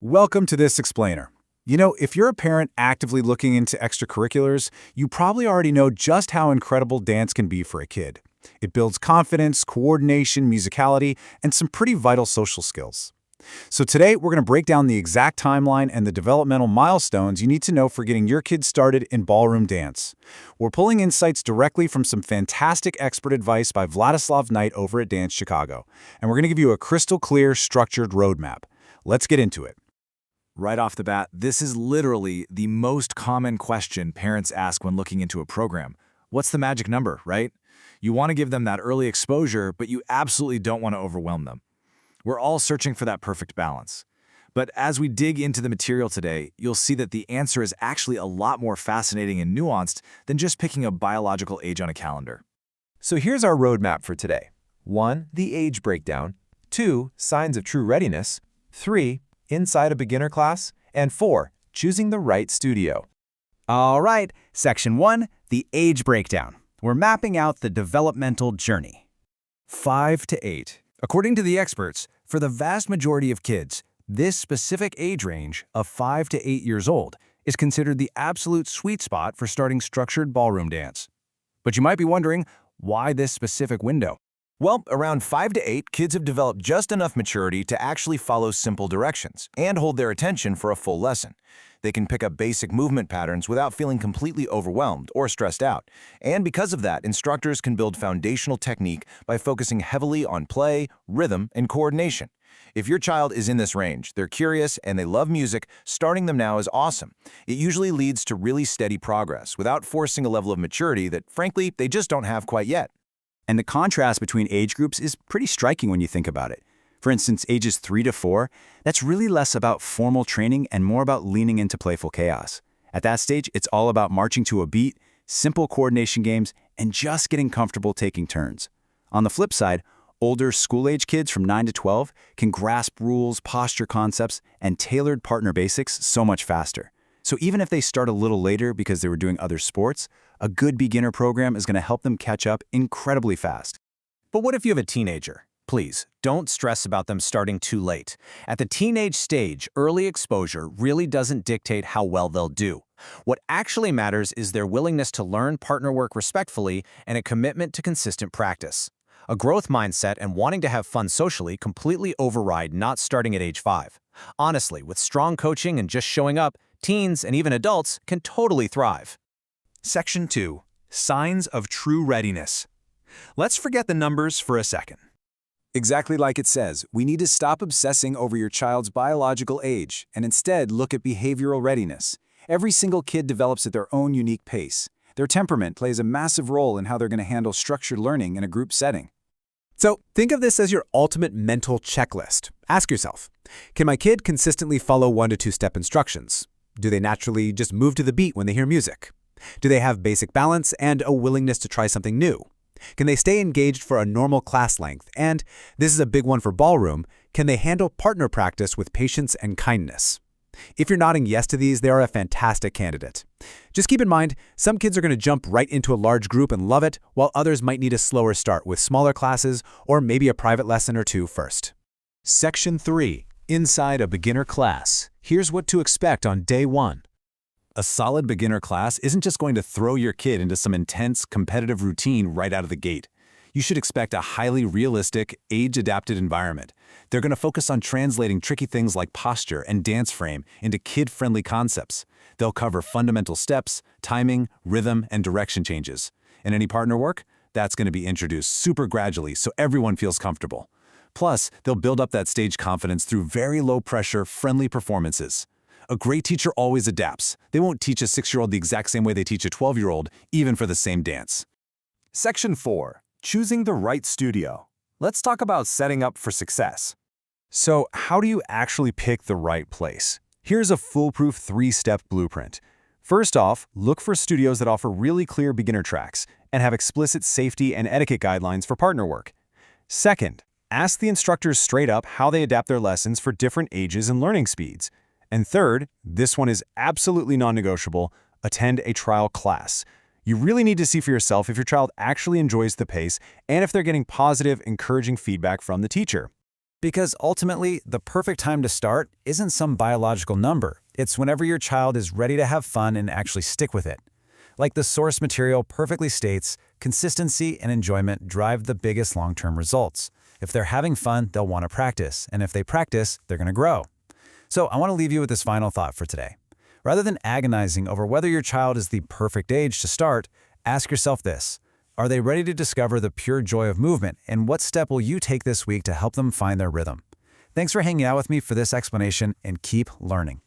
Welcome to this explainer. If you're a parent actively looking into extracurriculars, you probably already know just how incredible dance can be for a kid. It builds confidence, coordination, musicality, and some pretty vital social skills. So today, we're going to break down the exact timeline and the developmental milestones you need to know for getting your kids started in ballroom dance. We're pulling insights directly from some fantastic expert advice by Vladislav Knight over at Dance Chicago, and we're going to give you a crystal clear, structured roadmap. Let's get into it. Right off the bat, this is literally the most common question parents ask when looking into a program. What's the magic number, right? You want to give them that early exposure, but you absolutely don't want to overwhelm them. We're all searching for that perfect balance. But as we dig into the material today, you'll see that the answer is actually a lot more fascinating and nuanced than just picking a biological age on a calendar. So here's our roadmap for today. 1. The age breakdown. 2. Signs of true readiness. 3. Inside a beginner class. And 4. Choosing the right studio. All right, Section 1, the age breakdown. We're mapping out the developmental journey. 5 to 8. According to the experts, for the vast majority of kids, this specific age range of 5 to 8 years old is considered the absolute sweet spot for starting structured ballroom dance. But you might be wondering, why this specific window? Well, around 5 to 8, kids have developed just enough maturity to actually follow simple directions and hold their attention for a full lesson. They can pick up basic movement patterns without feeling completely overwhelmed or stressed out. And because of that, instructors can build foundational technique by focusing heavily on play, rhythm, and coordination. If your child is in this range, they're curious and they love music, starting them now is awesome. It usually leads to really steady progress without forcing a level of maturity that, frankly, they just don't have quite yet. And the contrast between age groups is pretty striking when you think about it. For instance, ages 3 to 4, that's really less about formal training and more about leaning into playful chaos. At that stage, it's all about marching to a beat, simple coordination games, and just getting comfortable taking turns. On the flip side, older school-age kids from 9 to 12 can grasp rules, posture concepts, and tailored partner basics so much faster. So even if they start a little later because they were doing other sports, a good beginner program is going to help them catch up incredibly fast. But what if you have a teenager? Please, don't stress about them starting too late. At the teenage stage, early exposure really doesn't dictate how well they'll do. What actually matters is their willingness to learn partner work respectfully and a commitment to consistent practice. A growth mindset and wanting to have fun socially completely override not starting at age 5. Honestly, with strong coaching and just showing up, teens and even adults can totally thrive. Section 2. Signs of true readiness. Let's forget the numbers for a second. Exactly like it says, we need to stop obsessing over your child's biological age and instead look at behavioral readiness. Every single kid develops at their own unique pace. Their temperament plays a massive role in how they're going to handle structured learning in a group setting. So think of this as your ultimate mental checklist. Ask yourself, can my kid consistently follow 1 to 2 step instructions? Do they naturally just move to the beat when they hear music? Do they have basic balance and a willingness to try something new? Can they stay engaged for a normal class length? And, this is a big one for ballroom, can they handle partner practice with patience and kindness? If you're nodding yes to these, they are a fantastic candidate. Just keep in mind, some kids are going to jump right into a large group and love it, while others might need a slower start with smaller classes or maybe a private lesson or two first. Section 3. Inside a beginner class. Here's what to expect on day 1. A solid beginner class isn't just going to throw your kid into some intense, competitive routine right out of the gate. You should expect a highly realistic, age-adapted environment. They're going to focus on translating tricky things like posture and dance frame into kid-friendly concepts. They'll cover fundamental steps, timing, rhythm, and direction changes. And any partner work? That's going to be introduced super gradually so everyone feels comfortable. Plus, they'll build up that stage confidence through very low-pressure, friendly performances. A great teacher always adapts. They won't teach a 6-year-old the exact same way they teach a 12-year-old, even for the same dance. Section 4. Choosing the right studio. Let's talk about setting up for success. So, how do you actually pick the right place? Here's a foolproof 3-step blueprint. First off, look for studios that offer really clear beginner tracks and have explicit safety and etiquette guidelines for partner work. Second, ask the instructors straight up how they adapt their lessons for different ages and learning speeds. And third, this one is absolutely non-negotiable, attend a trial class. You really need to see for yourself if your child actually enjoys the pace and if they're getting positive, encouraging feedback from the teacher. Because ultimately, the perfect time to start isn't some biological number. It's whenever your child is ready to have fun and actually stick with it. Like the source material perfectly states, consistency and enjoyment drive the biggest long-term results. If they're having fun, they'll want to practice, and if they practice, they're going to grow. So I want to leave you with this final thought for today. Rather than agonizing over whether your child is the perfect age to start, ask yourself this: are they ready to discover the pure joy of movement, and what step will you take this week to help them find their rhythm? Thanks for hanging out with me for this explanation, and keep learning.